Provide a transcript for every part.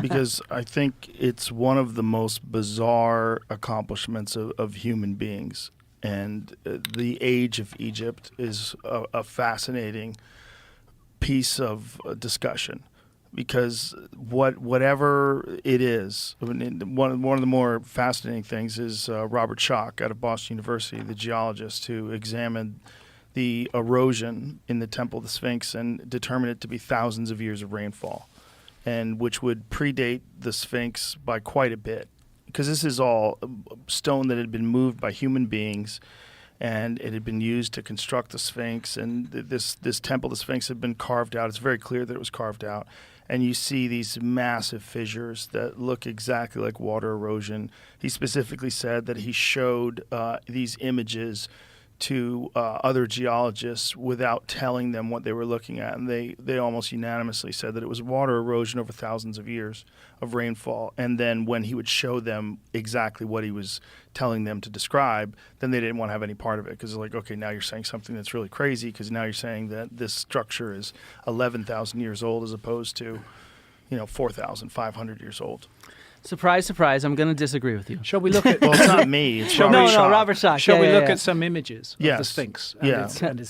because I think it's one of the most bizarre accomplishments of human beings. And the age of Egypt is a fascinating piece of discussion, because whatever it is, I mean, one of the more fascinating things is Robert Schoch out of Boston University, the geologist who examined the erosion in the Temple of the Sphinx and determined it to be thousands of years of rainfall, and which would predate the Sphinx by quite a bit, because this is all stone that had been moved by human beings, and it had been used to construct the Sphinx. And this Temple of the Sphinx had been carved out. It's very clear that it was carved out. And you see these massive fissures that look exactly like water erosion. He specifically said that he showed these images to other geologists without telling them what they were looking at. And they almost unanimously said that it was water erosion over thousands of years of rainfall. And then when he would show them exactly what he was telling them to describe, then they didn't want to have any part of it, because they're like, okay, now you're saying something that's really crazy, because now you're saying that this structure is 11,000 years old as opposed to 4,500 years old. Surprise, surprise, I'm going to disagree with you. Shall we look at... Well, it's not me. It's Robert Schoch. No, Robert Schoch. Shall we look at some images of the Sphinx? Yes. And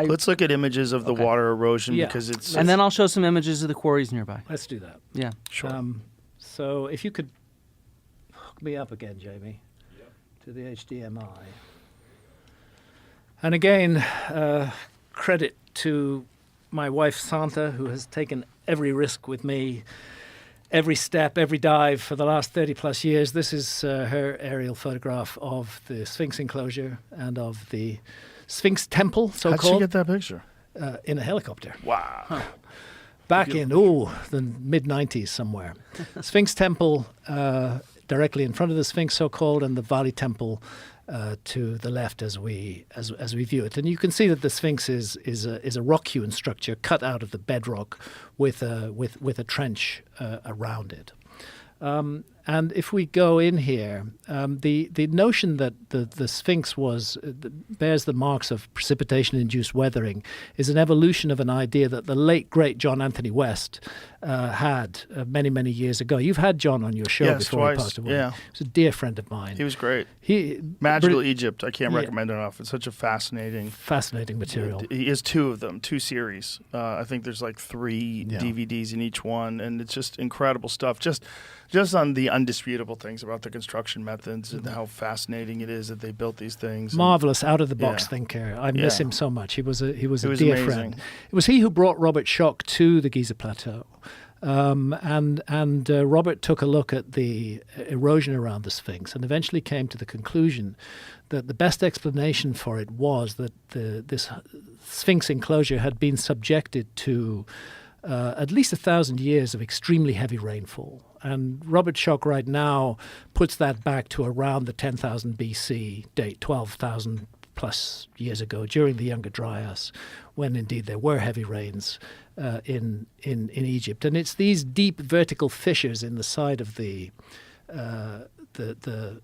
Let's look at images of the water erosion, because it's... And then I'll show some images of the quarries nearby. Let's do that. Yeah. Sure. So if you could hook me up again, Jamie, to the HDMI. And again, credit to my wife, Santa, who has taken every risk with me, every step, every dive for the last 30 plus years. This is her aerial photograph of the Sphinx enclosure and of the Sphinx temple, so-called. How'd she get that picture? In a helicopter. Wow. Huh. Back in, the mid-90s somewhere. Sphinx temple directly in front of the Sphinx, so-called, and the Valley temple to the left as we view it. And you can see that the Sphinx is a rock-hewn structure cut out of the bedrock with a trench around it. And if we go in here, the notion that the Sphinx bears the marks of precipitation-induced weathering is an evolution of an idea that the late, great John Anthony West had many, many years ago. You've had John on your show before twice. He passed away. Yeah. He was a dear friend of mine. He was great. Magical Egypt. I can't recommend it enough. It's such a fascinating material. He has two of them, two series. I think there's like 3 DVDs in each one, and it's just incredible stuff. Just on the undisputable things about the construction methods and how fascinating it is that they built these things. Marvelous, out-of-the-box thinker. I miss him so much. He was a dear amazing friend. It was he who brought Robert Schoch to the Giza Plateau. And Robert took a look at the erosion around the Sphinx and eventually came to the conclusion that the best explanation for it was that this Sphinx enclosure had been subjected to at least 1,000 years of extremely heavy rainfall. And Robert Schoch right now puts that back to around the 10,000 BC date, 12,000 plus years ago, during the Younger Dryas, when indeed there were heavy rains in Egypt. And it's these deep vertical fissures in the side of the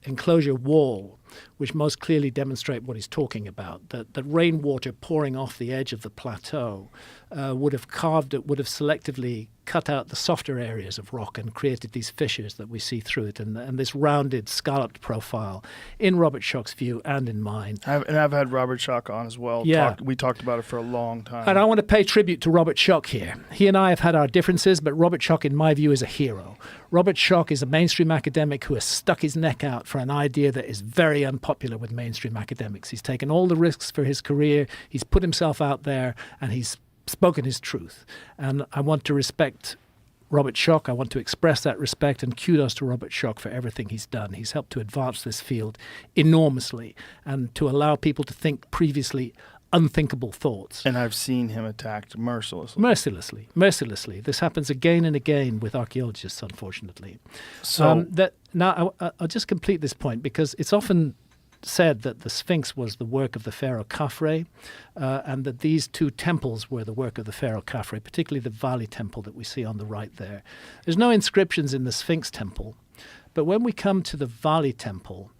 enclosure wall which most clearly demonstrate what he's talking about, that rainwater pouring off the edge of the plateau would have selectively cut out the softer areas of rock and created these fissures that we see through it, and this rounded, scalloped profile in Robert Schoch's view and in mine. I've had Robert Schoch on as well. Yeah. We talked about it for a long time. And I want to pay tribute to Robert Schoch here. He and I have had our differences, but Robert Schoch, in my view, is a hero. Robert Schoch is a mainstream academic who has stuck his neck out for an idea that is very unpopular with mainstream academics. He's taken all the risks for his career, he's put himself out there, and he's spoken his truth. And I want to respect Robert Schoch. I want to express that respect and kudos to Robert Schoch for everything he's done. He's helped to advance this field enormously and to allow people to think previously unthinkable thoughts. And I've seen him attacked mercilessly. Mercilessly. This happens again and again with archaeologists, unfortunately. So Now I'll just complete this point, because it's often said that the Sphinx was the work of the pharaoh Khafre, and that these two temples were the work of the pharaoh Khafre, particularly the Valley temple that we see on the right there. There's no inscriptions in the Sphinx temple, but when we come to the Valley temple,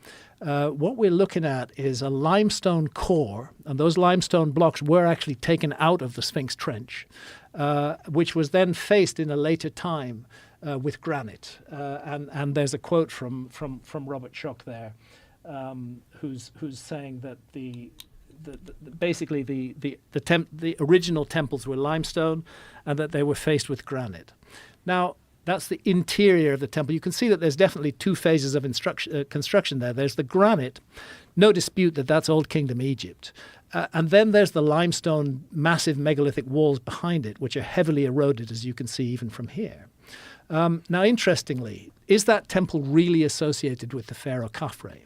what we're looking at is a limestone core, and those limestone blocks were actually taken out of the Sphinx trench which was then faced in a later time with granite. And there's a quote from Robert Schoch there, who's saying that basically the original temples were limestone, and that they were faced with granite. Now, that's the interior of the temple. You can see that there's definitely two phases of construction there. There's the granite, no dispute that that's Old Kingdom Egypt. And then there's the limestone massive megalithic walls behind it, which are heavily eroded, as you can see even from here. Now, interestingly, is that temple really associated with the pharaoh Khafre?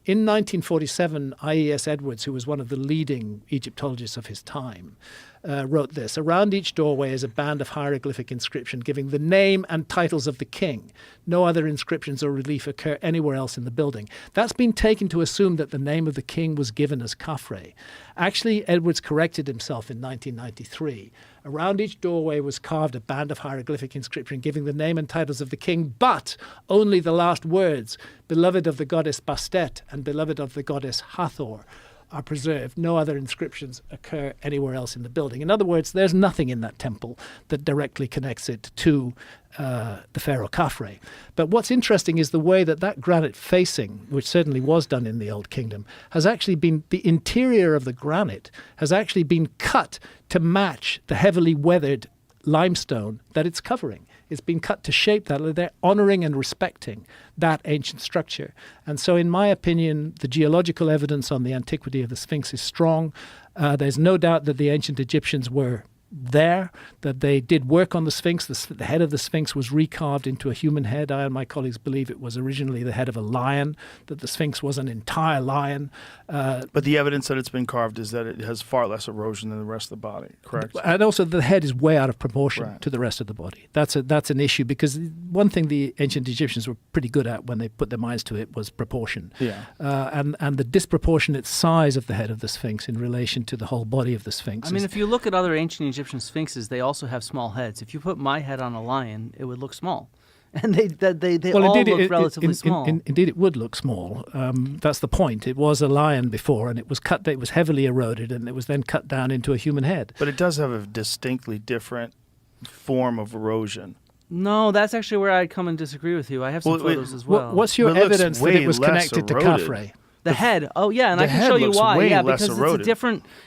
In 1947, I.E.S. Edwards, who was one of the leading Egyptologists of his time, wrote this: "Around each doorway is a band of hieroglyphic inscription giving the name and titles of the king. No other inscriptions or relief occur anywhere else in the building." That's been taken to assume that the name of the king was given as Khafre. Actually, Edwards corrected himself in 1993. Around each doorway was carved a band of hieroglyphic inscription giving the name and titles of the king, but only the last words, beloved of the goddess Bastet and beloved of the goddess Hathor, are preserved. No other inscriptions occur anywhere else in the building. In other words, there's nothing in that temple that directly connects it to the pharaoh Khafre. But what's interesting is the way that granite facing, which certainly was done in the Old Kingdom, has actually been, the interior of the granite has actually been cut to match the heavily weathered limestone that it's covering. It's been cut to shape that. They're honoring and respecting that ancient structure. And so, in my opinion, the geological evidence on the antiquity of the Sphinx is strong. There's no doubt that the ancient Egyptians were there, that they did work on the Sphinx. The head of the Sphinx was recarved into a human head. I and my colleagues believe it was originally the head of a lion, that the Sphinx was an entire lion. But the evidence that it's been carved is that it has far less erosion than the rest of the body, correct? And also the head is way out of proportion to the rest of the body. That's an issue, because one thing the ancient Egyptians were pretty good at when they put their minds to it was proportion. Yeah. And the disproportionate size of the head of the Sphinx in relation to the whole body of the Sphinx. I mean, if you look at other ancient Egyptian sphinxes, they also have small heads. If you put my head on a lion, it would look small. And they all look relatively small. Indeed, it would look small. That's the point. It was a lion before, and it was cut. It was heavily eroded, and it was then cut down into a human head. But it does have a distinctly different form of erosion. No, that's actually where I'd come and disagree with you. I have some photos as well. What's your evidence that it was connected to Khafre? The head. Oh, yeah, and I can show you why. Yeah, because eroded.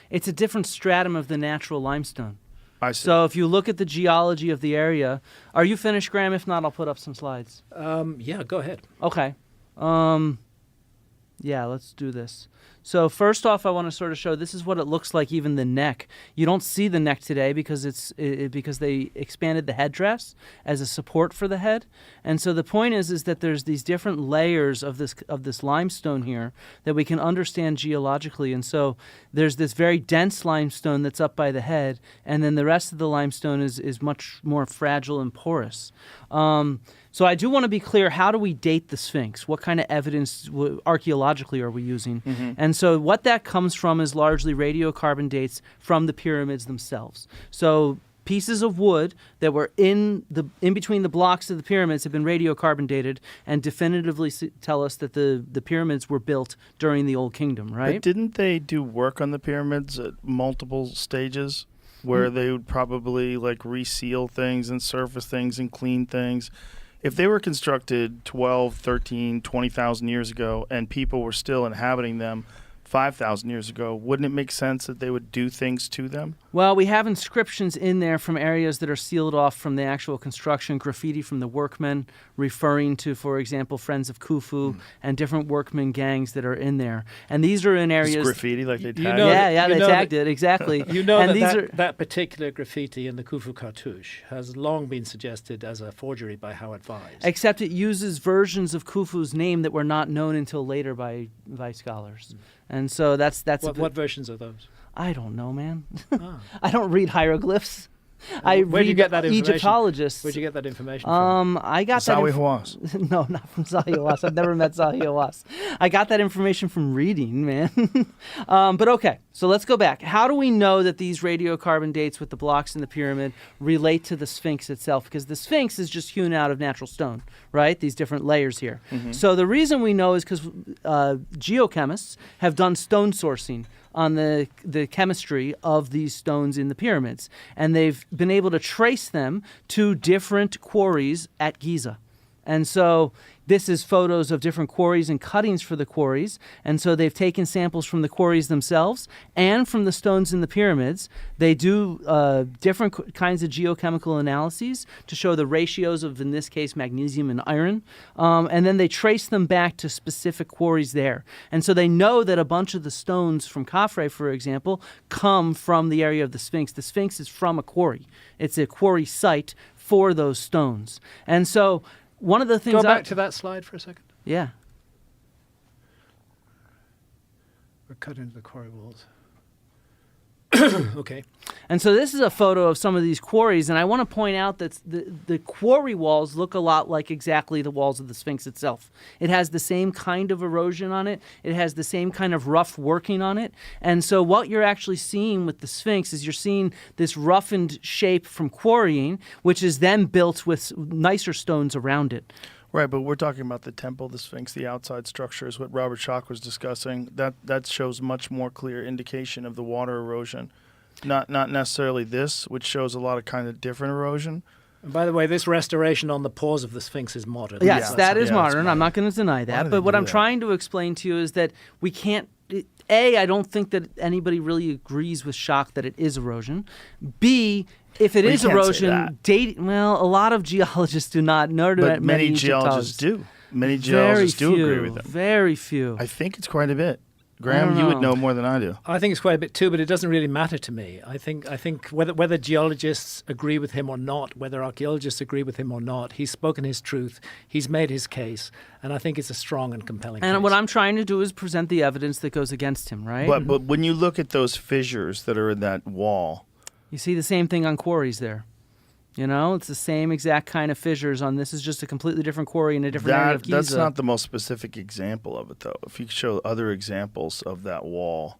it's a different stratum of the natural limestone. I see. So if you look at the geology of the area, are you finished, Graham? If not, I'll put up some slides. Yeah, go ahead. Okay. Yeah, let's do this. So first off, I want to sort of show this is what it looks like, even the neck. You don't see the neck today because because they expanded the headdress as a support for the head. And so the point is that there's these different layers of this limestone here that we can understand geologically. And so there's this very dense limestone that's up by the head, and then the rest of the limestone is much more fragile and porous. So I do want to be clear, how do we date the Sphinx? What kind of evidence archaeologically are we using? Mm-hmm. And so what that comes from is largely radiocarbon dates from the pyramids themselves. So pieces of wood that were in between the blocks of the pyramids have been radiocarbon dated and definitively tell us that the pyramids were built during the Old Kingdom, right? But didn't they do work on the pyramids at multiple stages where they would probably like reseal things and surface things and clean things? If they were constructed 12, 13, 20,000 years ago and people were still inhabiting them 5,000 years ago, wouldn't it make sense that they would do things to them? Well, we have inscriptions in there from areas that are sealed off from the actual construction, graffiti from the workmen referring to, for example, Friends of Khufu and different workmen gangs that are in there. And these are in areas... It's graffiti like they tagged they tagged it, exactly. You know and that particular graffiti in the Khufu cartouche has long been suggested as a forgery by Howard Vyse. Except it uses versions of Khufu's name that were not known until later by scholars. And so that's what versions are those? I don't know, man. I don't read hieroglyphs. Where'd you get that information? Egyptologists. Where'd you get that information from? I got Zahi Hawass. No, not from Zahi Hawass. I've never met Zahi Hawass. I got that information from reading, man. But okay, so let's go back. How do we know that these radiocarbon dates with the blocks in the pyramid relate to the Sphinx itself? Because the Sphinx is just hewn out of natural stone, right? These different layers here. Mm-hmm. So the reason we know is because geochemists have done stone sourcing on the chemistry of these stones in the pyramids. And they've been able to trace them to different quarries at Giza. And so this is photos of different quarries and cuttings for the quarries. And so they've taken samples from the quarries themselves and from the stones in the pyramids. They do different kinds of geochemical analyses to show the ratios of, in this case, magnesium and iron. And then they trace them back to specific quarries there. And so they know that a bunch of the stones from Khafre, for example, come from the area of the Sphinx. The Sphinx is from a quarry. It's a quarry site for those stones. And so one of the things Go back to that slide for a second. Yeah. We're cut into the quarry walls. Okay. And so this is a photo of some of these quarries, and I want to point out that the quarry walls look a lot like exactly the walls of the Sphinx itself. It has the same kind of erosion on it. It has the same kind of rough working on it. And so what you're actually seeing with the Sphinx is you're seeing this roughened shape from quarrying, which is then built with nicer stones around it. Right, but we're talking about the temple, the Sphinx, the outside structure is what Robert Schoch was discussing. That shows much more clear indication of the water erosion. Not necessarily this, which shows a lot of kind of different erosion. And by the way, this restoration on the paws of the Sphinx is modern. Yes, Yeah, that is yeah, modern. it's I'm not going to deny Why that. do But they what do I'm that? trying to explain to you is that we can't. A, I don't think that anybody really agrees with Schoch that it is erosion. B, if it Well, you is can't say erosion, that. well, a lot of geologists do not, nor do But many Egyptologists. geologists do. Many Very geologists do few, agree with them. Very few. I think it's quite a bit. Graham, you would know more than I do. I think it's quite a bit too, but it doesn't really matter to me. I think whether geologists agree with him or not, whether archaeologists agree with him or not, he's spoken his truth, he's made his case, and I think it's a strong and compelling case. And what I'm trying to do is present the evidence that goes against him, right? But when you look at those fissures that are in that wall, You see the same thing on quarries there. You know, it's the same exact kind of fissures on this is just a completely different quarry in a different area of Giza. that's not the most specific example of it, though. If you show other examples of that wall,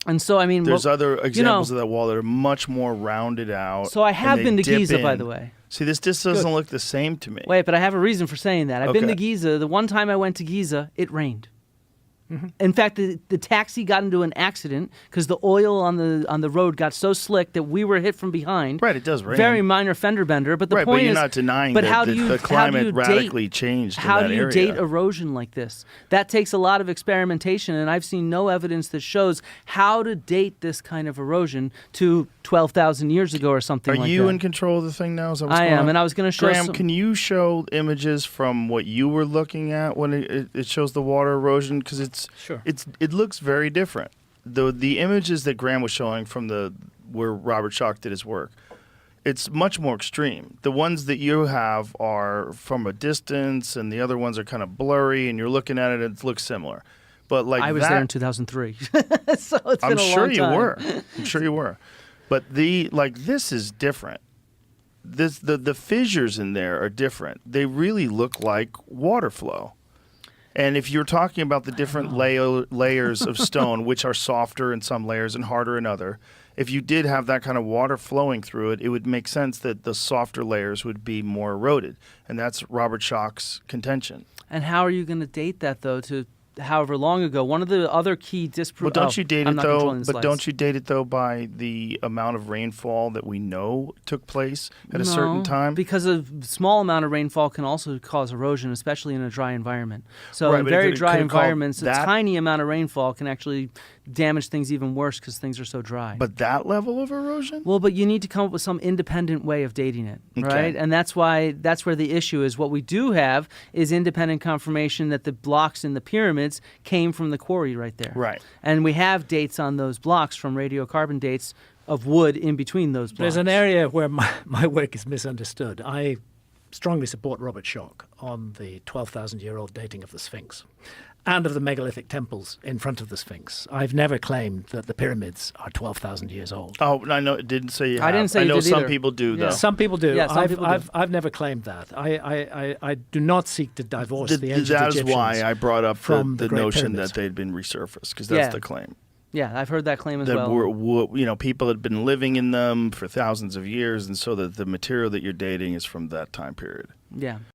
And so, I mean, there's what- other examples you know, of that wall that are much more rounded out. So I and have they been to dip Giza, by in. the way. See, this just doesn't look the same to me. Wait, but I have a reason for saying that. I've been to Okay. Giza. The one time I went to Giza, it rained. In fact, the taxi got into an accident because the oil on the road got so slick that we were hit from behind. Right, it does rain. Very minor fender bender, but the Right, point but you're is, not denying but that how do the you, climate how do you radically date, changed in How that do you area. date erosion like this? That takes a lot of experimentation, and I've seen no evidence that shows how to date this kind of erosion to 12,000 years ago or something Are like you that. in control of the thing now? Is that what's I going am, on? and I was going to show Graham, some. can you show images from what you were looking at when it shows the water erosion? Because Sure. it looks very different. The images that Graham was showing from where Robert Schoch did his work, it's much more extreme. The ones that you have are from a distance, and the other ones are kind of blurry, and you're looking at it, and it looks similar. But like I was that, there in 2003, so it's I'm been a sure long you time. were. I'm sure you were. But this is different. The fissures in there are different. They really look like water flow. And if you're talking about the different layers of stone, which are softer in some layers and harder in other, if you did have that kind of water flowing through it, it would make sense that the softer layers would be more eroded. And that's Robert Schoch's contention. And how are you going to date that though to however long ago? One of the other key Well, don't you date I'm it not though? controlling the But slides. don't you date it though by the amount of rainfall that we know took place at a certain No, time? because a small amount of rainfall can also cause erosion, especially in a dry environment. So Right, in but very it dry could've called environments, a that- tiny amount of rainfall can actually damage things even worse because things are so dry. But that level of erosion? Well, but you need to come up with some independent way of dating it, Okay. right? And that's where the issue is. What we do have is independent confirmation that the blocks in the pyramids came from the quarry right there. Right. And we have dates on those blocks from radiocarbon dates of wood in between those blocks. There's an area where my work is misunderstood. I strongly support Robert Schoch on the 12,000-year-old dating of the Sphinx and of the megalithic temples in front of the Sphinx. I've never claimed that the pyramids are 12,000 years old. Oh, I know it didn't say you I have. didn't say I you know did some either. people do Yeah. though. Some people do. Yeah, some people do. I've never claimed that. I do not seek to divorce the ancient That is Egyptians why I brought up from the the Great notion Pyramids. that they'd been resurfaced, because that's Yeah. the claim. Yeah, I've heard that claim as That well. people had been living in them for thousands of years, and so that the material that you're dating is from that time period. Yeah.